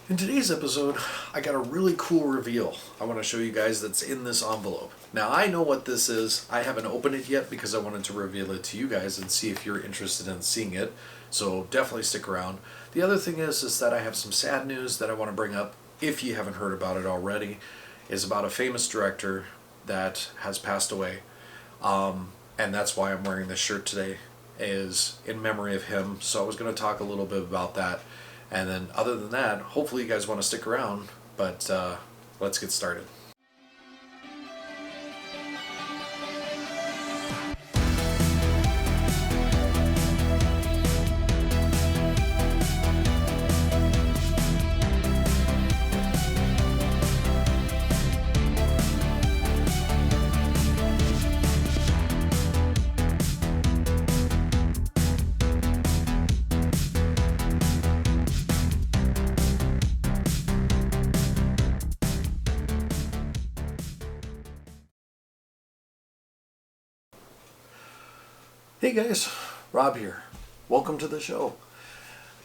In today's episode, I got a really cool reveal I want to show you guys that's in this envelope. Now, I know what this is. I haven't opened it yet because I wanted to reveal it to you guys and see if you're interested in seeing it. So definitely stick around. The other thing is that I have some sad news that I want to bring up, if you haven't heard about it already, is about a famous director that has passed away. And that's why I'm wearing this shirt today, is in memory of him. So I was going to talk a little bit about that. And then other than that, hopefully you guys want to stick around, but let's get started. Hey guys, Rob here. Welcome to the show.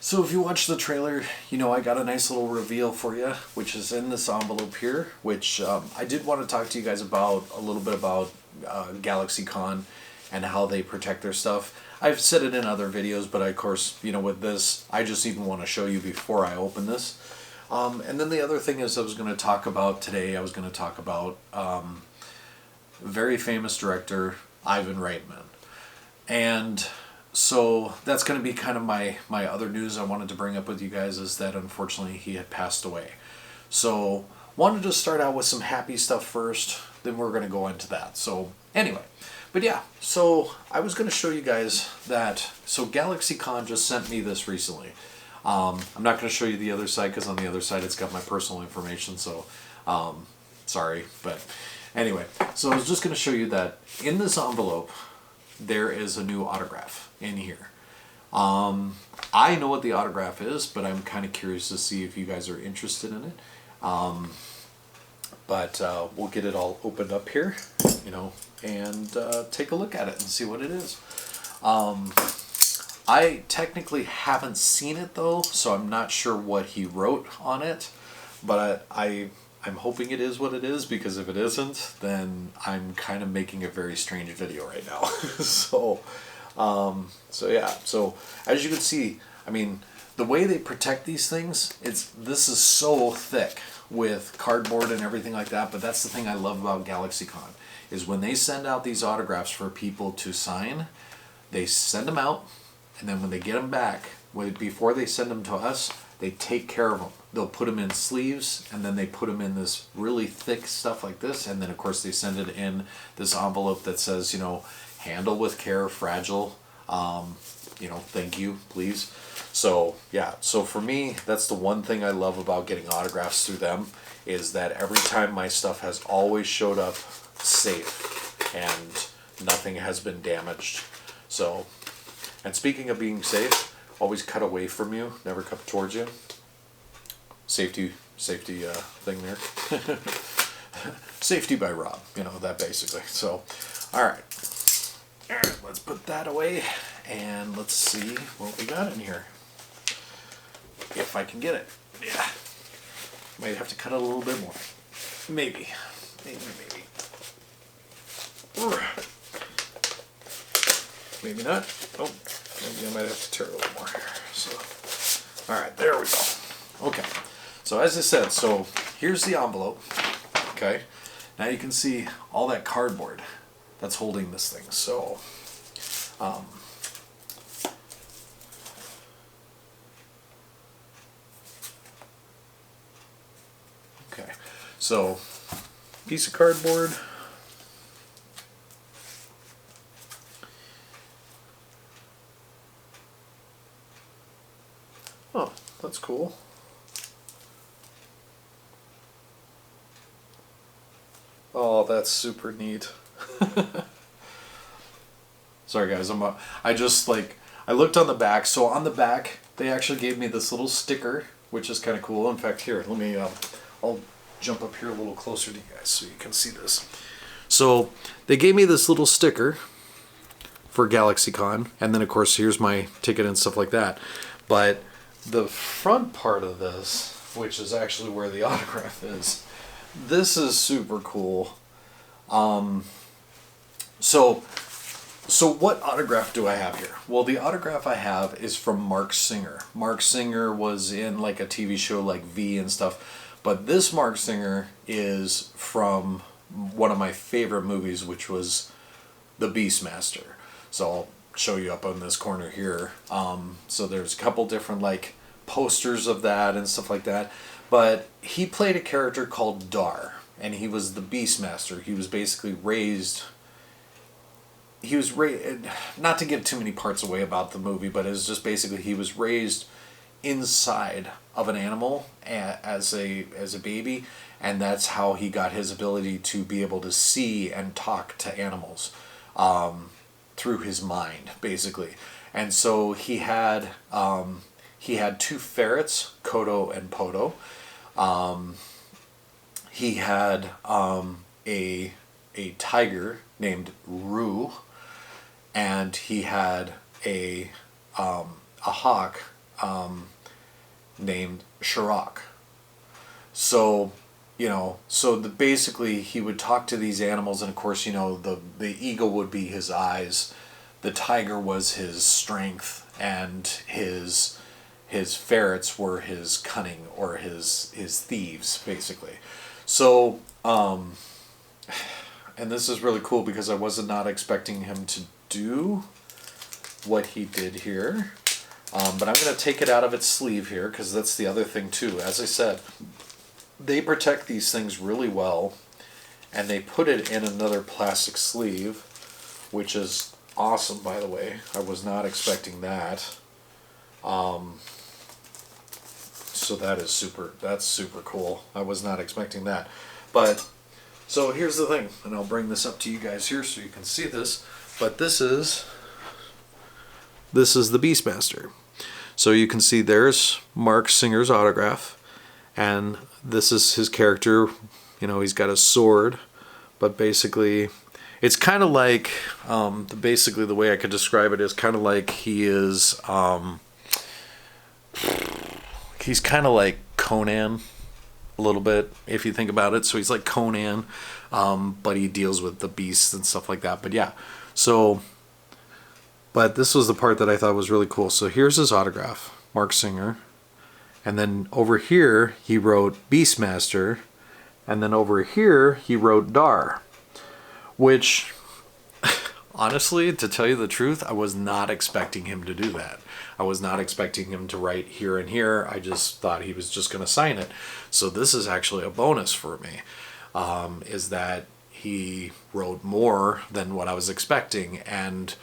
So if you watched the trailer, you know I got a nice little reveal for you, which is in this envelope here, which I did want to talk to you guys about a little bit about GalaxyCon and how they protect their stuff. I've said it in other videos, but of course, you know, with this, I just even want to show you before I open this. And then the other thing is I was going to talk about today, very famous director, Ivan Reitman. And so that's going to be kind of my other news I wanted to bring up with you guys, is that unfortunately he had passed away. So wanted to start out with some happy stuff first, then we're going to go into that. So anyway, but yeah, so I was going to show you guys that, so GalaxyCon just sent me this recently. I'm not going to show you the other side because on the other side it's got my personal information, so sorry, but anyway, so I was just going to show you that in this envelope there is a new autograph in here. I know what the autograph is, but I'm kind of curious to see if you guys are interested in it. But we'll get it all opened up here, you know, and take a look at it and see what it is. I technically haven't seen it though, so I'm not sure what he wrote on it, but I'm hoping it is what it is, because if it isn't, then I'm kind of making a very strange video right now. So yeah. So as you can see, I mean, the way they protect these things, this is so thick with cardboard and everything like that. But that's the thing I love about GalaxyCon, is when they send out these autographs for people to sign, they send them out, and then when they get them back, before they send them to us, they take care of them. They'll put them in sleeves, and then they put them in this really thick stuff like this, and then of course they send it in this envelope that says, you know, handle with care, fragile, you know, thank you, please. So yeah, so for me, that's the one thing I love about getting autographs through them, is that every time my stuff has always showed up safe and nothing has been damaged. So, and speaking of being safe, always cut away from you, never cut towards you. Safety thing there. Safety by Rob, you know, that basically. So, all right, let's put that away, and let's see what we got in here. If I can get it. Yeah. Might have to cut it a little bit more. Maybe. Maybe not. Oh, maybe I might have to tear a little more here. So, all right, there we go. Okay. So as I said, so here's the envelope. Okay. Now you can see all that cardboard that's holding this thing. So, okay. So, piece of cardboard. Oh, that's cool. Oh, that's super neat. Sorry guys, I looked on the back. So on the back, they actually gave me this little sticker, which is kind of cool. In fact, here, let me, I'll jump up here a little closer to you guys so you can see this. So they gave me this little sticker for GalaxyCon, and then of course here's my ticket and stuff like that. But the front part of this which is actually where the autograph is. This is super cool. So what autograph do I have here? Well, the autograph I have is from Mark Singer. Mark Singer was in like a TV show like V and stuff, but this Mark Singer is from one of my favorite movies, which was The Beastmaster. So I'll show you up on this corner here. So there's a couple different like posters of that and stuff like that. But he played a character called Dar, and he was the Beastmaster. He was basically raised. Not to give too many parts away about the movie, but it's just basically he was raised inside of an animal as a baby, and that's how he got his ability to be able to see and talk to animals through his mind, basically. And so he had two ferrets, Kodo and Podo. He had a tiger named Rue, and he had a hawk named Shirok. So, basically he would talk to these animals, and of course, the eagle would be his eyes, the tiger was his strength, and his ferrets were his cunning, or his thieves, basically. So, and this is really cool because I was not expecting him to do what he did here. But I'm going to take it out of its sleeve here, because that's the other thing too. As I said, they protect these things really well, and they put it in another plastic sleeve, which is awesome, by the way. I was not expecting that. So that's super cool. I was not expecting that. But, so here's the thing, and I'll bring this up to you guys here so you can see this, but this is the Beastmaster. So you can see there's Mark Singer's autograph, and this is his character. He's got a sword, but basically it's kind of like, basically the way I could describe it is kind of like he's kind of like Conan a little bit, if you think about it. So he's like Conan, but he deals with the beasts and stuff like that. But yeah, but this was the part that I thought was really cool. So here's his autograph, Mark Singer. And then over here, he wrote Beastmaster. And then over here, he wrote Dar. Which, honestly, to tell you the truth, I was not expecting him to do that. I was not expecting him to write here and here. I just thought he was just going to sign it. So this is actually a bonus for me, is that he wrote more than what I was expecting. And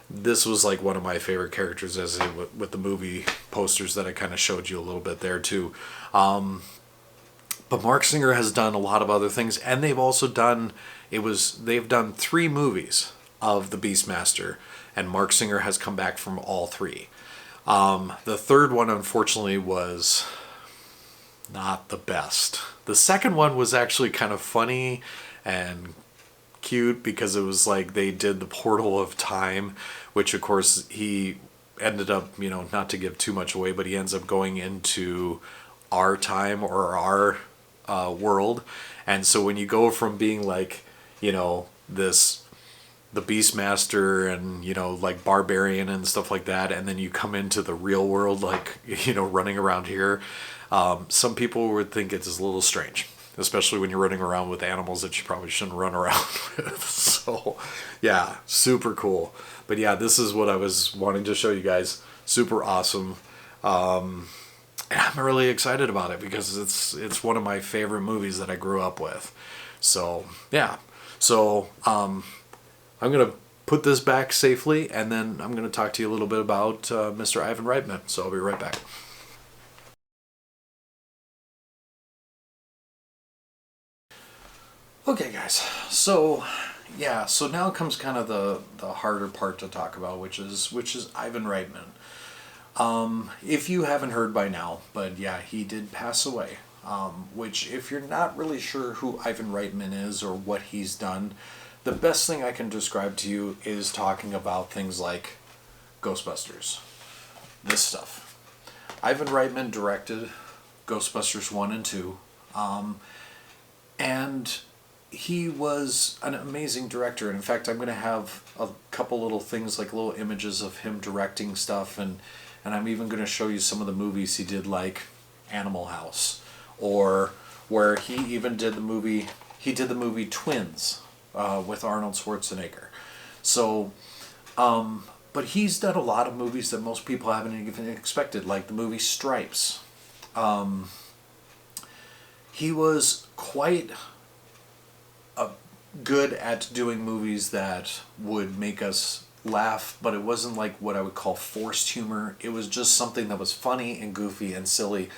this was like one of my favorite characters, as with the movie posters that I kind of showed you a little bit there too. But Mark Singer has done a lot of other things, and they've also done, they've done 3 movies of the Beastmaster, and Mark Singer has come back from all 3. The third one, unfortunately, was not the best. The second one was actually kind of funny and cute, because it was like they did the portal of time, which of course he ended up, not to give too much away, but he ends up going into our time, or our world. And so when you go from being like, the Beastmaster and, like barbarian and stuff like that, and then you come into the real world, like, running around here, some people would think it's a little strange, especially when you're running around with animals that you probably shouldn't run around with. So yeah, super cool. But yeah, this is what I was wanting to show you guys. Super awesome. And I'm really excited about it, because it's one of my favorite movies that I grew up with. So yeah, so I'm gonna put this back safely, and then I'm gonna talk to you a little bit about Mr. Ivan Reitman. So I'll be right back. Okay, guys. So yeah, so now comes kind of the harder part to talk about, which is Ivan Reitman. If you haven't heard by now, but yeah, he did pass away. Which, if you're not really sure who Ivan Reitman is or what he's done, the best thing I can describe to you is talking about things like Ghostbusters. This stuff. Ivan Reitman directed Ghostbusters 1 and 2. And he was an amazing director. And in fact, I'm going to have a couple little things, like little images of him directing stuff. And I'm even going to show you some of the movies he did, like Animal House. Or where he even did the movie, Twins with Arnold Schwarzenegger. So, but he's done a lot of movies that most people haven't even expected, like the movie Stripes. He was quite good at doing movies that would make us laugh, but it wasn't like what I would call forced humor. It was just something that was funny and goofy and silly,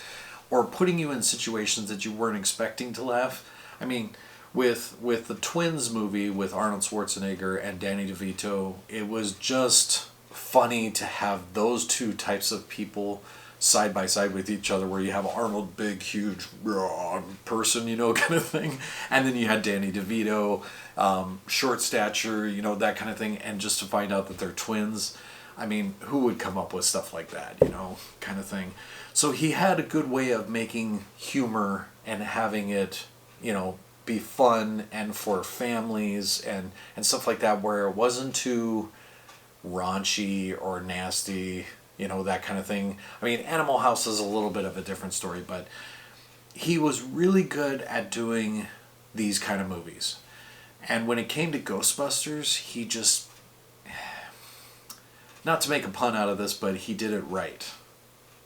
or putting you in situations that you weren't expecting to laugh. I mean, with the Twins movie with Arnold Schwarzenegger and Danny DeVito, it was just funny to have those two types of people side by side with each other, where you have Arnold, big, huge, raw person, kind of thing, and then you had Danny DeVito, short stature, that kind of thing, and just to find out that they're twins. I mean, who would come up with stuff like that, kind of thing. So he had a good way of making humor and having it, be fun and for families and stuff like that, where it wasn't too raunchy or nasty, that kind of thing. I mean, Animal House is a little bit of a different story, but he was really good at doing these kind of movies. And when it came to Ghostbusters, he just, not to make a pun out of this, but he did it right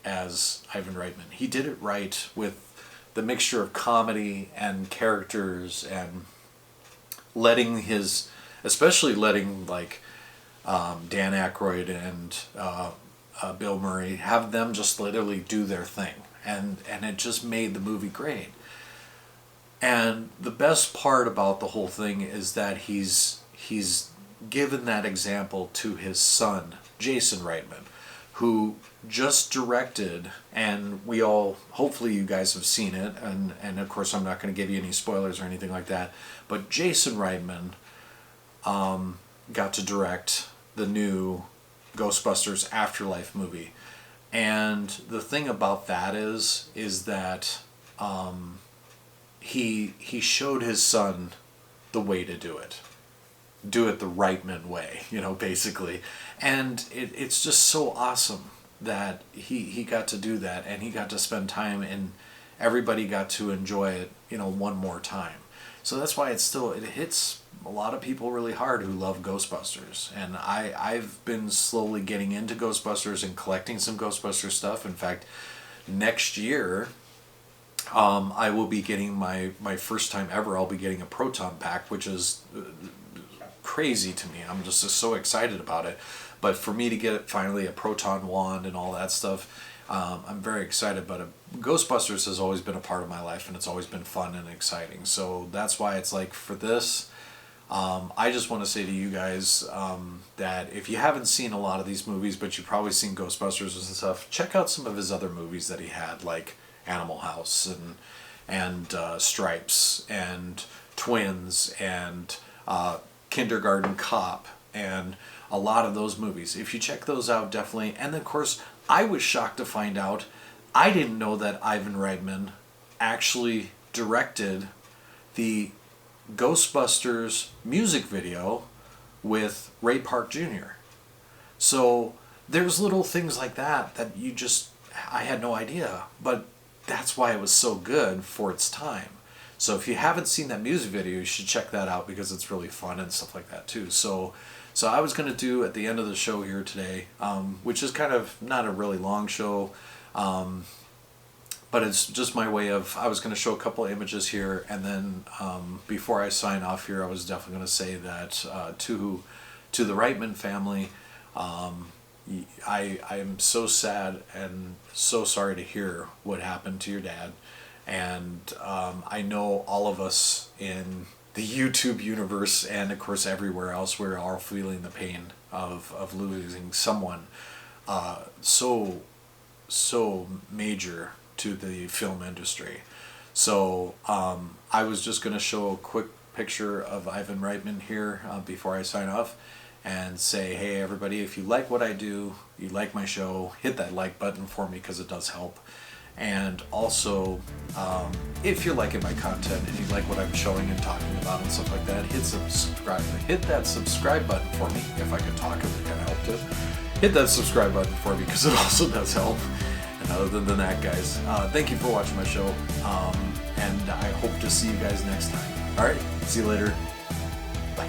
as Ivan Reitman. He did it right with the mixture of comedy and characters, and especially letting like Dan Aykroyd and Bill Murray, have them just literally do their thing, and it just made the movie great. And the best part about the whole thing is that he's given that example to his son, Jason Reitman, who just directed, and hopefully you guys have seen it, and of course I'm not going to give you any spoilers or anything like that, but Jason Reitman got to direct the new Ghostbusters Afterlife movie. And the thing about that is that he showed his son the way to do it the Reitman way, basically. And it's just so awesome that he got to do that, and he got to spend time, and everybody got to enjoy it, one more time. So that's why it hits a lot of people really hard who love Ghostbusters. And I've been slowly getting into Ghostbusters and collecting some Ghostbusters stuff. In fact, next year, I will be getting my first time ever, I'll be getting a Proton pack, which is crazy to me. I'm just so excited about it. But for me to get finally a Proton wand and all that stuff, I'm very excited. But Ghostbusters has always been a part of my life, and it's always been fun and exciting. So that's why it's like, for this, I just want to say to you guys that if you haven't seen a lot of these movies, but you've probably seen Ghostbusters and stuff, check out some of his other movies that he had, like Animal House and Stripes and Twins and Kindergarten Cop, and a lot of those movies. If you check those out, definitely. And of course, I was shocked to find out, I didn't know that Ivan Reitman actually directed the Ghostbusters music video with Ray Park Jr. So there's little things like that I had no idea, but that's why it was so good for its time. So if you haven't seen that music video, you should check that out, because it's really fun and stuff like that too. So I was going to do at the end of the show here today, which is kind of not a really long show, but it's just my way of, I was going to show a couple of images here, and then before I sign off here, I was definitely going to say that to the Reitman family, I am so sad and so sorry to hear what happened to your dad. And I know all of us in the YouTube universe, and of course everywhere else, we're all feeling the pain of losing someone so major to the film industry. So I was just going to show a quick picture of Ivan Reitman here before I sign off, and say, hey everybody, if you like what I do, you like my show, hit that like button for me, because it does help. And also, if you're liking my content and you like what I'm showing and talking about and stuff like that, hit that subscribe button for me. If I could talk, it would kind of help too. Hit that subscribe button for me because it also does help. And other than that, guys, thank you for watching my show, and I hope to see you guys next time. All right, see you later. Bye.